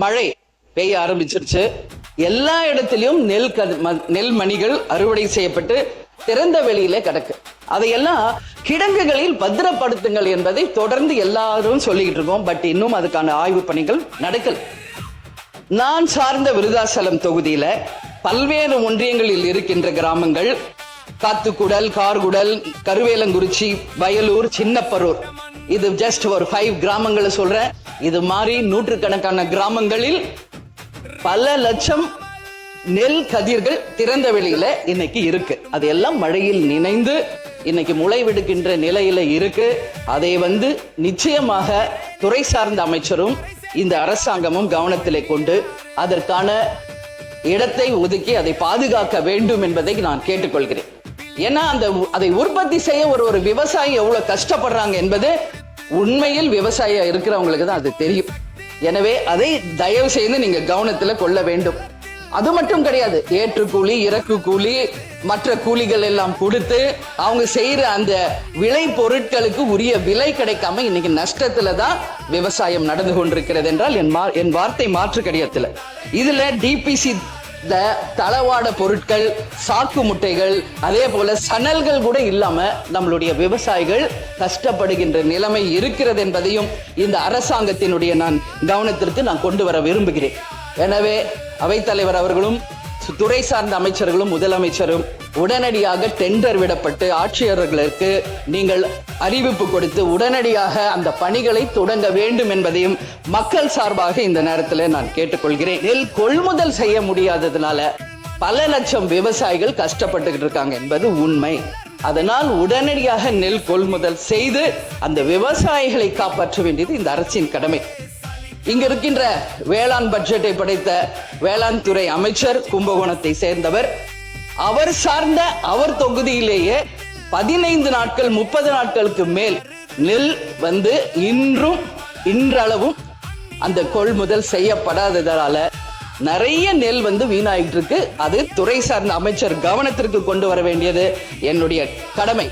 மழை பெய்ய ஆரம்பிச்சிருச்சு. எல்லா இடத்திலும் நெல் மணிகள் அறுவடை செய்யப்பட்டு திறந்த வெளியில கிடக்கு. அதையெல்லாம் கிடங்குகளில் பத்திரப்படுத்துங்கள் என்பதை தொடர்ந்து எல்லாரும் சொல்லிக்கிட்டு இருக்கோம். பட் இன்னும் அதுக்கான ஆய்வு பணிகள் நடக்கல. நான் சார்ந்த விருதாசலம் தொகுதியில பல்வேறு ஒன்றியங்களில் இருக்கின்ற கிராமங்கள் காத்துக்குடல், கார்குடல், கருவேலங்குறிச்சி, வயலூர், சின்னப்பரூர், இது ஜஸ்ட் ஒரு 5 கிராமங்களை சொல்றேன். இது மாதிரி நூற்றுக்கணக்கான கிராமங்களில் பல லட்சம் நெல் கதிர்கள் திறந்த வெளியில இன்னைக்கு இருக்கு. அதையெல்லாம் மழையில் நினைந்து இன்னைக்கு முளைவெடுக்கின்ற நிலையில இருக்கு. அதை நிச்சயமாக துறை சார்ந்த அமைச்சரும் இந்த அரசாங்கமும் கவனத்திலே கொண்டு அதற்கான இடத்தை ஒதுக்கி அதை பாதுகாக்க வேண்டும் என்பதை நான் கேட்டுக்கொள்கிறேன். ஏன்னா அதை உற்பத்தி செய்ய ஒரு விவசாயி எவ்வளவு கஷ்டப்படுறாங்க என்பது உண்மையில் விவசாயியா இருக்கிறவங்களுக்கு தான் அது தெரியும். எனவே அதை தயவு செய்து நீங்க கவனத்துல கொள்ள வேண்டும். அது மட்டும் கிடையாது, ஏற்று கூலி, இறக்கு கூலி, மற்ற கூலிகள் எல்லாம் கொடுத்து அவங்க செய்யற அந்த விளை பொருட்களுக்கு உரிய விலை கிடைக்காம இன்னைக்கு நஷ்டத்துல தான் விவசாயம் நடந்து கொண்டிருக்கிறது என்றால் என் வார்த்தை மாற்று கிடையாது. இதுல டிபிசி தளவாட பொருட்கள், சாக்கு முட்டைகள், அதே போல சணல்கள் கூட இல்லாம நம்மளுடைய விவசாயிகள் கஷ்டப்படுகின்ற நிலைமை இருக்கிறது என்பதையும் இந்த அரசாங்கத்தினுடைய நான் கவனத்திற்கு நான் கொண்டு வர விரும்புகிறேன். எனவே அவைத்தலைவர் அவர்களும் துறை சார்ந்த அமைச்சர்களும் முதலமைச்சரும் உடனடியாக டெண்டர் விடப்பட்டு ஆட்சியர்களுக்கு நீங்கள் அறிவிப்பு கொடுத்து உடனடியாக அந்த பணிகளை தொடங்க வேண்டும் என்பதையும் மக்கள் சார்பாக இந்த நேரத்தில் நான் கேட்டுக்கொள்கிறேன். நெல் கொள்முதல் செய்ய முடியாததுனால பல லட்சம் விவசாயிகள் கஷ்டப்பட்டுக்கிட்டு இருக்காங்க என்பது உண்மை. அதனால் உடனடியாக நெல் கொள்முதல் செய்து அந்த விவசாயிகளை காப்பாற்ற வேண்டியது இந்த அரசின் கடமை. இங்க இருக்கின்ற வேளாண் பட்ஜெட்டை படைத்த வேளாண் துறை அமைச்சர் கும்பகோணத்தை சேர்ந்தவர். அவர் சார்ந்த அவர் தொகுதியிலேயே 15 நாட்கள் 30 நாட்களுக்கு மேல் நெல் இன்றளவும் அந்த கொள்முதல் செய்யப்படாததால நிறைய நெல் வீணாயிட்டு இருக்கு. அது துறை சார்ந்த அமைச்சர் கவனத்திற்கு கொண்டு வர வேண்டியது என்னுடைய கடமை.